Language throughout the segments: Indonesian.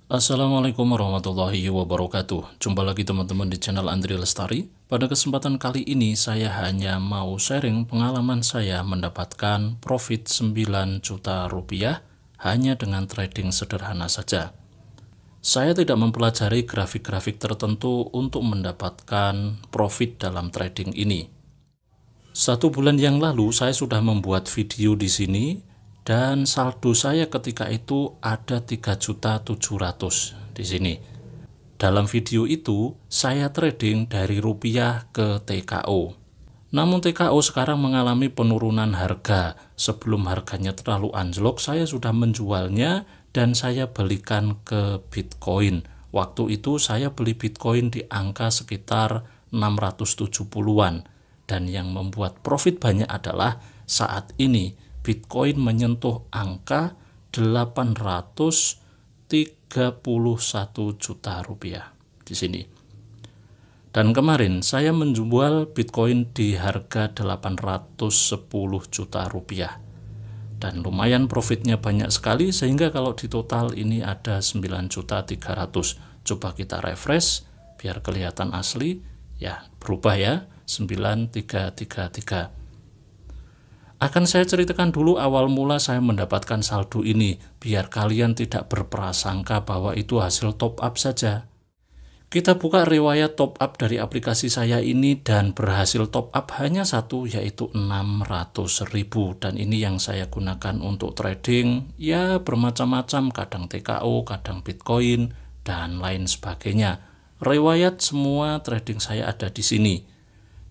Assalamualaikum warahmatullahi wabarakatuh. Jumpa lagi teman-teman di channel Andri Lestari. Pada kesempatan kali ini saya hanya mau sharing pengalaman saya mendapatkan profit 9 juta rupiah hanya dengan trading sederhana saja. Saya tidak mempelajari grafik-grafik tertentu untuk mendapatkan profit dalam trading ini. 1 bulan yang lalu saya sudah membuat video di sini dan saldo saya ketika itu ada 3.700.000 di sini. Dalam video itu saya trading dari rupiah ke TKO. Namun TKO sekarang mengalami penurunan harga. Sebelum harganya terlalu anjlok, saya sudah menjualnya dan saya belikan ke Bitcoin. Waktu itu saya beli Bitcoin di angka sekitar 670-an. Dan yang membuat profit banyak adalah saat ini Bitcoin menyentuh angka 831 juta rupiah di sini. Dan kemarin saya menjual Bitcoin di harga 810 juta rupiah. Dan lumayan profitnya banyak sekali sehingga kalau di total ini ada 9.300.000. Coba kita refresh biar kelihatan asli. Ya, berubah ya. 9333. Akan saya ceritakan dulu awal mula saya mendapatkan saldo ini, biar kalian tidak berprasangka bahwa itu hasil top up saja. Kita buka riwayat top up dari aplikasi saya ini dan berhasil top up hanya satu, yaitu 600.000. Dan ini yang saya gunakan untuk trading, ya bermacam-macam, kadang TKO, kadang Bitcoin, dan lain sebagainya. Riwayat semua trading saya ada di sini.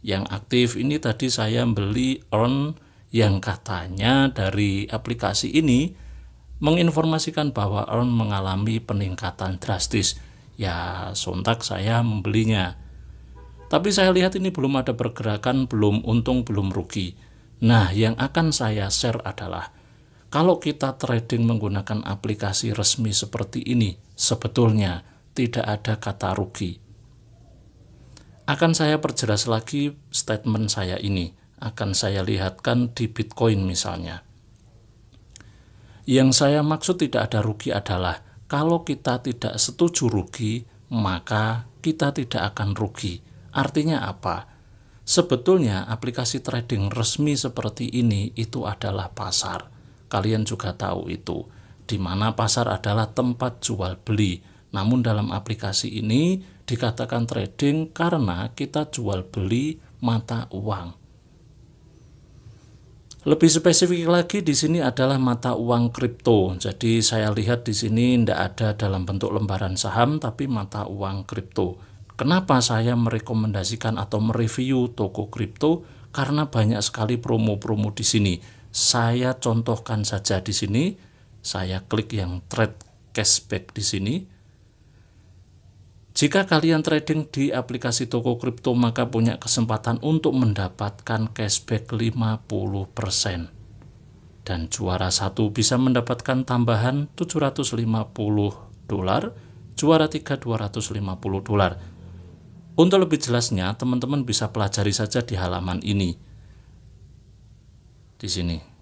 Yang aktif ini tadi saya beli earn yang katanya dari aplikasi ini menginformasikan bahwa earn mengalami peningkatan drastis. Ya sontak saya membelinya. Tapi saya lihat ini belum ada pergerakan, belum untung, belum rugi. Nah yang akan saya share adalah kalau kita trading menggunakan aplikasi resmi seperti ini, sebetulnya tidak ada kata rugi. Akan saya perjelas lagi statement saya ini. Akan saya lihatkan di Bitcoin misalnya. Yang saya maksud tidak ada rugi adalah kalau kita tidak setuju rugi, maka kita tidak akan rugi. Artinya apa? Sebetulnya aplikasi trading resmi seperti ini itu adalah pasar. Kalian juga tahu itu, di mana pasar adalah tempat jual beli. Namun dalam aplikasi ini dikatakan trading karena kita jual beli mata uang. Lebih spesifik lagi di sini adalah mata uang kripto. Jadi saya lihat di sini tidak ada dalam bentuk lembaran saham tapi mata uang kripto. Kenapa saya merekomendasikan atau mereview toko kripto? Karena banyak sekali promo-promo di sini. Saya contohkan saja di sini. Saya klik yang trade cashback di sini. Jika kalian trading di aplikasi toko kripto maka punya kesempatan untuk mendapatkan cashback 50%. Dan juara satu bisa mendapatkan tambahan $750, juara 3 $250. Untuk lebih jelasnya teman-teman bisa pelajari saja di halaman ini. Di sini.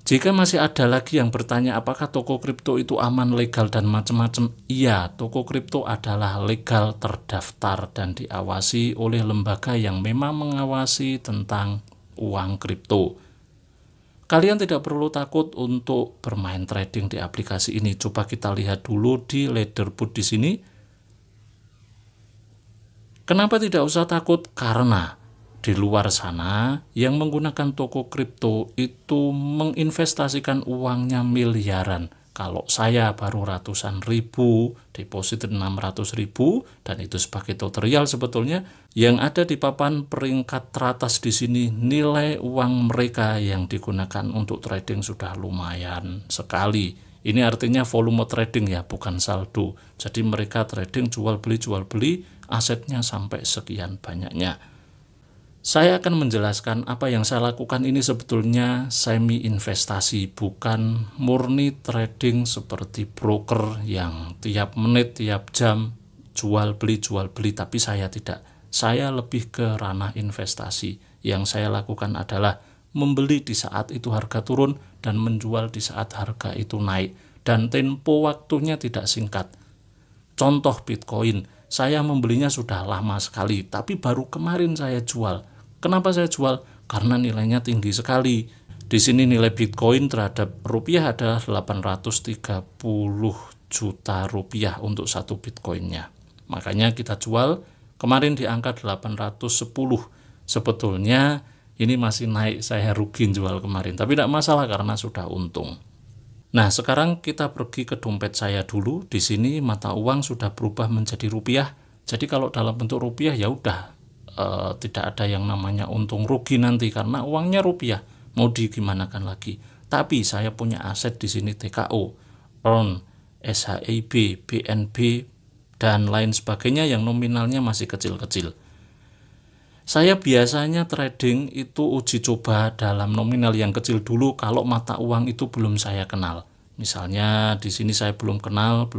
Jika masih ada lagi yang bertanya apakah toko kripto itu aman, legal, dan macam-macam, iya, toko kripto adalah legal, terdaftar, dan diawasi oleh lembaga yang memang mengawasi tentang uang kripto. Kalian tidak perlu takut untuk bermain trading di aplikasi ini. Coba kita lihat dulu di leaderboard di sini. Kenapa tidak usah takut? Karena di luar sana yang menggunakan toko kripto itu menginvestasikan uangnya miliaran. Kalau saya baru ratusan ribu, deposit 600.000, dan itu sebagai tutorial sebetulnya. Yang ada di papan peringkat teratas di sini nilai uang mereka yang digunakan untuk trading sudah lumayan sekali. Ini artinya volume trading ya, bukan saldo. Jadi mereka trading jual beli, asetnya sampai sekian banyaknya. Saya akan menjelaskan apa yang saya lakukan ini sebetulnya semi investasi, bukan murni trading seperti broker yang tiap menit, tiap jam jual beli, tapi saya tidak. Saya lebih ke ranah investasi. Yang saya lakukan adalah membeli di saat itu harga turun dan menjual di saat harga itu naik. Dan tempo waktunya tidak singkat. Contoh Bitcoin, saya membelinya sudah lama sekali, tapi baru kemarin saya jual. Kenapa saya jual? Karena nilainya tinggi sekali. Di sini nilai Bitcoin terhadap rupiah adalah 830 juta rupiah untuk satu Bitcoinnya. Makanya kita jual kemarin di angka 810. Sebetulnya ini masih naik, saya rugi jual kemarin, tapi tidak masalah karena sudah untung. Nah, sekarang kita pergi ke dompet saya dulu. Di sini mata uang sudah berubah menjadi rupiah. Jadi kalau dalam bentuk rupiah ya udah tidak ada yang namanya untung rugi nanti karena uangnya rupiah. Mau digimanakan lagi. Tapi saya punya aset di sini TKO, EARN, SHIB, BNB dan lain sebagainya yang nominalnya masih kecil-kecil. Saya biasanya trading itu uji coba dalam nominal yang kecil dulu kalau mata uang itu belum saya kenal. Misalnya di sini saya belum kenal,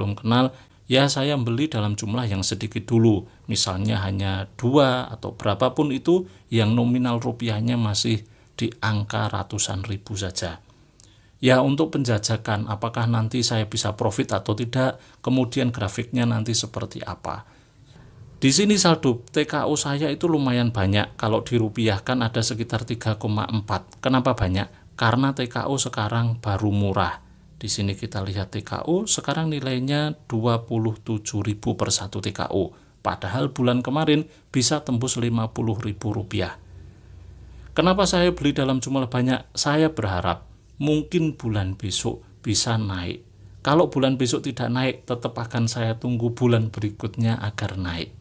ya saya beli dalam jumlah yang sedikit dulu. Misalnya hanya 2 atau berapapun itu yang nominal rupiahnya masih di angka ratusan ribu saja. Ya untuk penjajakan apakah nanti saya bisa profit atau tidak, kemudian grafiknya nanti seperti apa. Di sini saldo TKO saya itu lumayan banyak, kalau dirupiahkan ada sekitar 3,4. Kenapa banyak? Karena TKO sekarang baru murah. Di sini kita lihat TKO sekarang nilainya 27.000 per satu TKO. Padahal bulan kemarin bisa tembus 50.000 rupiah. Kenapa saya beli dalam jumlah banyak? Saya berharap mungkin bulan besok bisa naik. Kalau bulan besok tidak naik, tetap akan saya tunggu bulan berikutnya agar naik.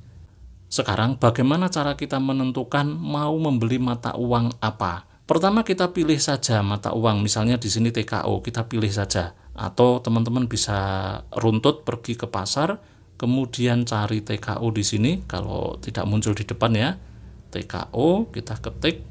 Sekarang bagaimana cara kita menentukan mau membeli mata uang apa? Pertama kita pilih saja mata uang, misalnya di sini TKO, kita pilih saja. Atau teman-teman bisa runtut pergi ke pasar, kemudian cari TKO di sini, kalau tidak muncul di depan ya. TKO, kita ketik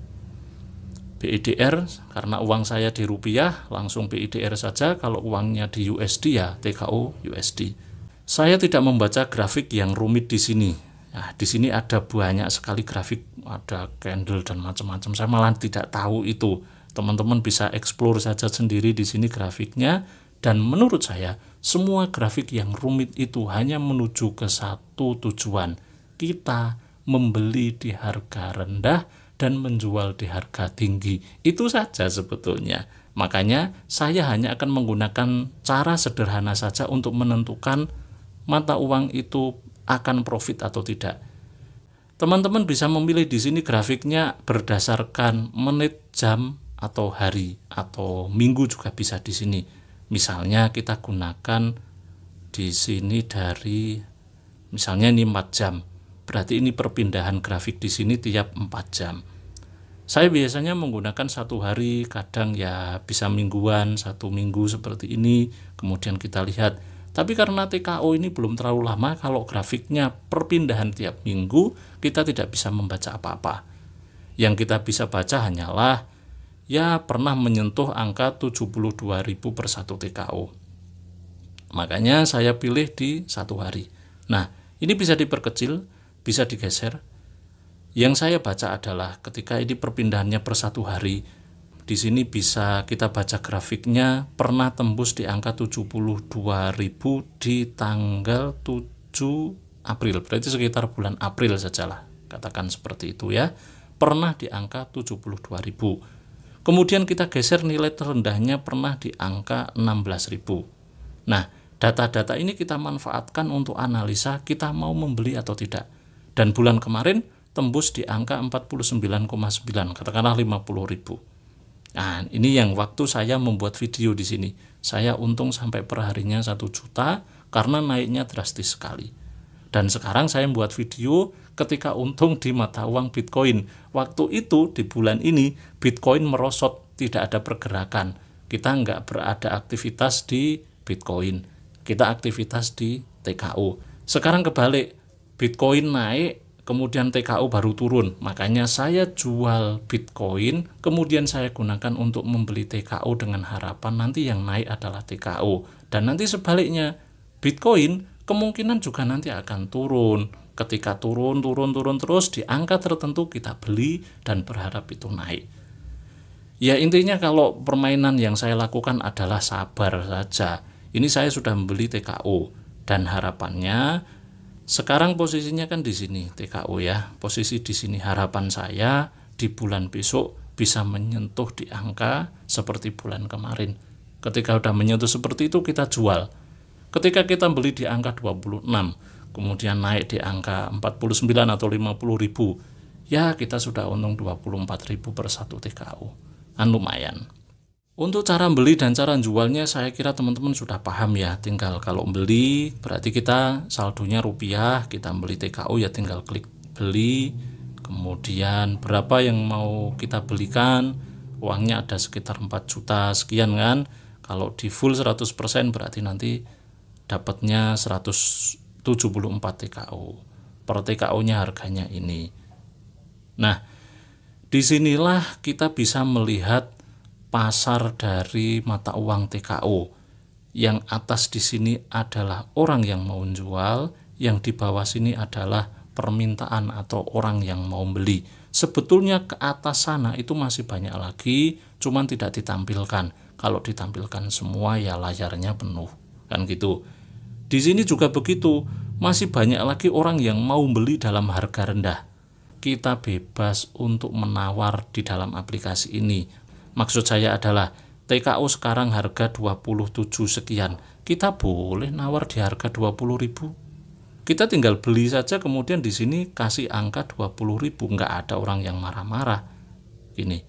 BIDR, karena uang saya di rupiah, langsung BIDR saja. Kalau uangnya di USD ya TKO USD. Saya tidak membaca grafik yang rumit di sini. Nah, di sini ada banyak sekali grafik, ada candle dan macam-macam. Saya malah tidak tahu itu. Teman-teman bisa explore saja sendiri di sini grafiknya. Dan menurut saya, semua grafik yang rumit itu hanya menuju ke satu tujuan. Kita membeli di harga rendah dan menjual di harga tinggi. Itu saja sebetulnya. Makanya saya hanya akan menggunakan cara sederhana saja untuk menentukan mata uang itu akan profit atau tidak. Teman-teman bisa memilih di sini grafiknya berdasarkan menit, jam, atau hari, atau minggu juga bisa di sini. Misalnya kita gunakan di sini dari, misalnya ini 4 jam. Berarti ini perpindahan grafik di sini tiap 4 jam. Saya biasanya menggunakan 1 hari, kadang ya bisa mingguan, 1 minggu seperti ini. Kemudian kita lihat. Tapi karena TKO ini belum terlalu lama, kalau grafiknya perpindahan tiap minggu, kita tidak bisa membaca apa-apa. Yang kita bisa baca hanyalah ya pernah menyentuh angka 72.000 per satu TKO. Makanya saya pilih di 1 hari. Nah, ini bisa diperkecil, bisa digeser. Yang saya baca adalah ketika ini perpindahannya per 1 hari, di sini bisa kita baca grafiknya pernah tembus di angka 72.000 di tanggal 7 April. Berarti sekitar bulan April sajalah. Katakan seperti itu ya. Pernah di angka 72.000. Kemudian kita geser nilai terendahnya pernah di angka 16.000. Nah, data-data ini kita manfaatkan untuk analisa kita mau membeli atau tidak. Dan bulan kemarin tembus di angka 49,9, katakanlah 50.000. Nah, ini yang waktu saya membuat video di sini. Saya untung sampai perharinya 1 juta karena naiknya drastis sekali. Dan sekarang saya membuat video ketika untung di mata uang Bitcoin. Waktu itu di bulan ini Bitcoin merosot, tidak ada pergerakan. Kita nggak berada aktivitas di Bitcoin. Kita aktivitas di TKO. Sekarang kebalik, Bitcoin naik, kemudian TKO baru turun. Makanya saya jual Bitcoin, kemudian saya gunakan untuk membeli TKO dengan harapan nanti yang naik adalah TKO. Dan nanti sebaliknya, Bitcoin kemungkinan juga nanti akan turun. Ketika turun terus di angka tertentu kita beli dan berharap itu naik. Ya intinya kalau permainan yang saya lakukan adalah sabar saja. Ini saya sudah membeli TKO dan harapannya sekarang posisinya kan di sini TKO ya. Posisi di sini harapan saya di bulan besok bisa menyentuh di angka seperti bulan kemarin. Ketika udah menyentuh seperti itu kita jual. Ketika kita beli di angka 26, kemudian naik di angka 49 atau 50 ribu, ya kita sudah untung 24 ribu per satu TKO. Lumayan. Untuk cara beli dan cara jualnya saya kira teman-teman sudah paham ya. Tinggal kalau beli berarti kita saldonya rupiah, kita beli TKO ya tinggal klik beli. Kemudian berapa yang mau kita belikan, uangnya ada sekitar 4 juta sekian kan. Kalau di full 100% berarti nanti dapatnya 174 TKO. Per TKO-nya harganya ini. Nah, disinilah kita bisa melihat pasar dari mata uang TKO. Yang atas di sini adalah orang yang mau jual, yang di bawah sini adalah permintaan atau orang yang mau beli. Sebetulnya ke atas sana itu masih banyak lagi, cuman tidak ditampilkan. Kalau ditampilkan semua ya layarnya penuh, kan gitu. Di sini juga begitu, masih banyak lagi orang yang mau beli dalam harga rendah. Kita bebas untuk menawar di dalam aplikasi ini. Maksud saya adalah TKO sekarang harga 27 sekian. Kita boleh nawar di harga 20 ribu. Kita tinggal beli saja kemudian di sini kasih angka 20 ribu. Nggak ada orang yang marah-marah. Ini.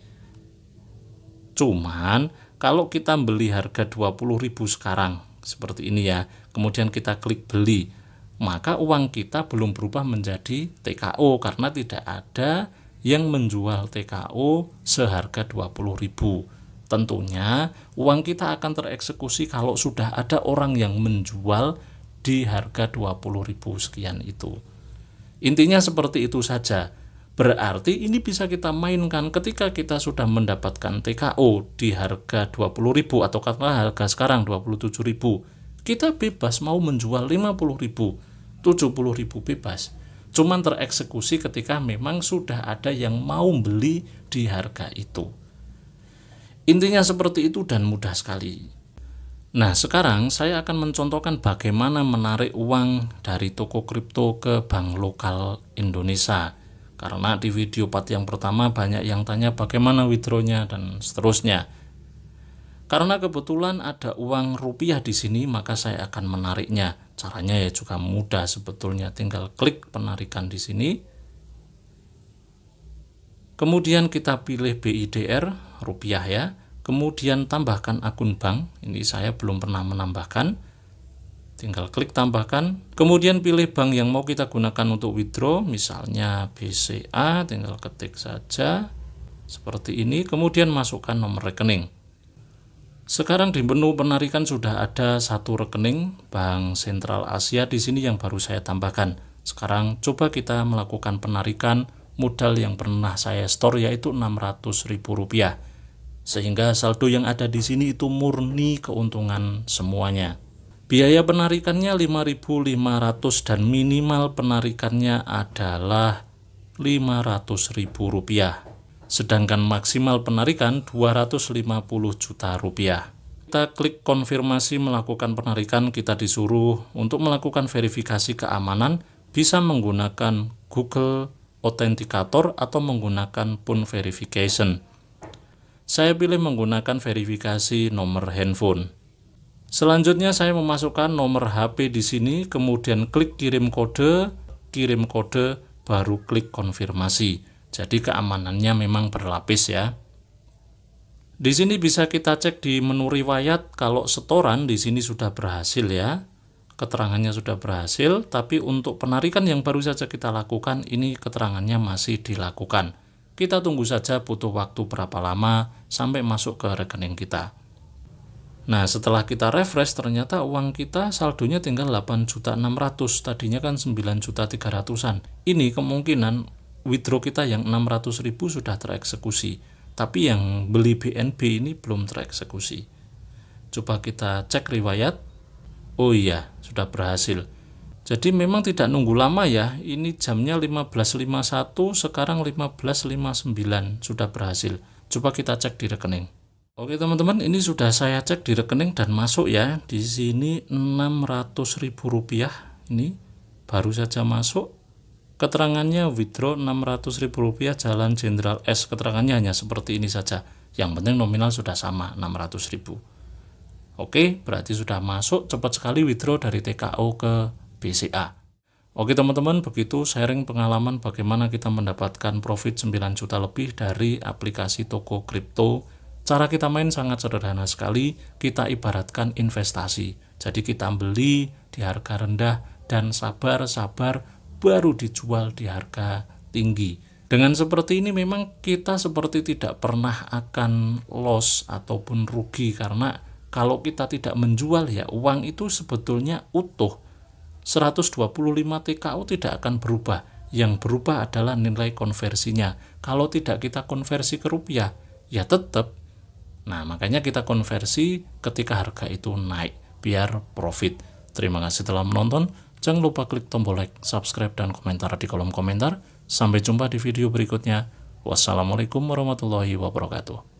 Cuman kalau kita beli harga 20 ribu sekarang seperti ini ya. Kemudian kita klik beli. Maka uang kita belum berubah menjadi TKO karena tidak ada yang menjual TKO seharga 20 ribu. Tentunya uang kita akan tereksekusi kalau sudah ada orang yang menjual di harga 20 ribu sekian itu. Intinya seperti itu saja. Berarti ini bisa kita mainkan ketika kita sudah mendapatkan TKO di harga 20 ribu atau katakanlah harga sekarang 27 ribu. Kita bebas mau menjual 50 ribu, 70 ribu bebas. Cuman tereksekusi ketika memang sudah ada yang mau beli di harga itu. Intinya seperti itu dan mudah sekali. Nah, sekarang saya akan mencontohkan bagaimana menarik uang dari toko kripto ke bank lokal Indonesia. Karena di video part yang pertama banyak yang tanya bagaimana withdrawnya dan seterusnya. Karena kebetulan ada uang rupiah di sini, maka saya akan menariknya. Caranya ya juga mudah sebetulnya, tinggal klik penarikan di sini. Kemudian kita pilih BIDR rupiah ya. Kemudian tambahkan akun bank. Ini saya belum pernah menambahkan. Tinggal klik tambahkan. Kemudian pilih bank yang mau kita gunakan untuk withdraw, misalnya BCA, tinggal ketik saja seperti ini. Kemudian masukkan nomor rekening. Sekarang di menu penarikan sudah ada satu rekening Bank Sentral Asia di sini yang baru saya tambahkan. Sekarang coba kita melakukan penarikan modal yang pernah saya store yaitu Rp600.000. Sehingga saldo yang ada di sini itu murni keuntungan semuanya. Biaya penarikannya Rp5.500 dan minimal penarikannya adalah Rp500.000. Sedangkan maksimal penarikan Rp250 juta. Kita klik konfirmasi melakukan penarikan, kita disuruh untuk melakukan verifikasi keamanan, bisa menggunakan Google Authenticator atau menggunakan Phone Verification. Saya pilih menggunakan verifikasi nomor handphone. Selanjutnya saya memasukkan nomor HP di sini, kemudian klik kirim kode, baru klik konfirmasi. Jadi keamanannya memang berlapis ya. Di sini bisa kita cek di menu riwayat kalau setoran di sini sudah berhasil ya. Keterangannya sudah berhasil, tapi untuk penarikan yang baru saja kita lakukan ini keterangannya masih dilakukan. Kita tunggu saja butuh waktu berapa lama sampai masuk ke rekening kita. Nah, setelah kita refresh ternyata uang kita saldonya tinggal 8.600.000, tadinya kan 9.300.000-an. Ini kemungkinan withdraw kita yang 600.000 sudah tereksekusi, tapi yang beli BNB ini belum tereksekusi. Coba kita cek riwayat. Oh iya, sudah berhasil. Jadi memang tidak nunggu lama ya. Ini jamnya 15.51, sekarang 15.59 sudah berhasil. Coba kita cek di rekening. Oke teman-teman, ini sudah saya cek di rekening dan masuk ya. Di sini Rp600.000. Ini baru saja masuk. Keterangannya withdraw Rp600.000 Jalan Jenderal S. Keterangannya hanya seperti ini saja. Yang penting nominal sudah sama, 600.000. Oke, berarti sudah masuk. Cepat sekali withdraw dari TKO ke BCA. Oke teman-teman, begitu sharing pengalaman bagaimana kita mendapatkan profit 9 juta lebih dari aplikasi toko kripto. Cara kita main sangat sederhana sekali, kita ibaratkan investasi. Jadi kita beli di harga rendah dan sabar-sabar baru dijual di harga tinggi. Dengan seperti ini memang kita seperti tidak pernah akan loss ataupun rugi, karena kalau kita tidak menjual ya uang itu sebetulnya utuh. 125 TKO tidak akan berubah. Yang berubah adalah nilai konversinya. Kalau tidak kita konversi ke rupiah, ya tetap. Nah, makanya kita konversi ketika harga itu naik, biar profit. Terima kasih telah menonton. Jangan lupa klik tombol like, subscribe, dan komentar di kolom komentar. Sampai jumpa di video berikutnya. Wassalamualaikum warahmatullahi wabarakatuh.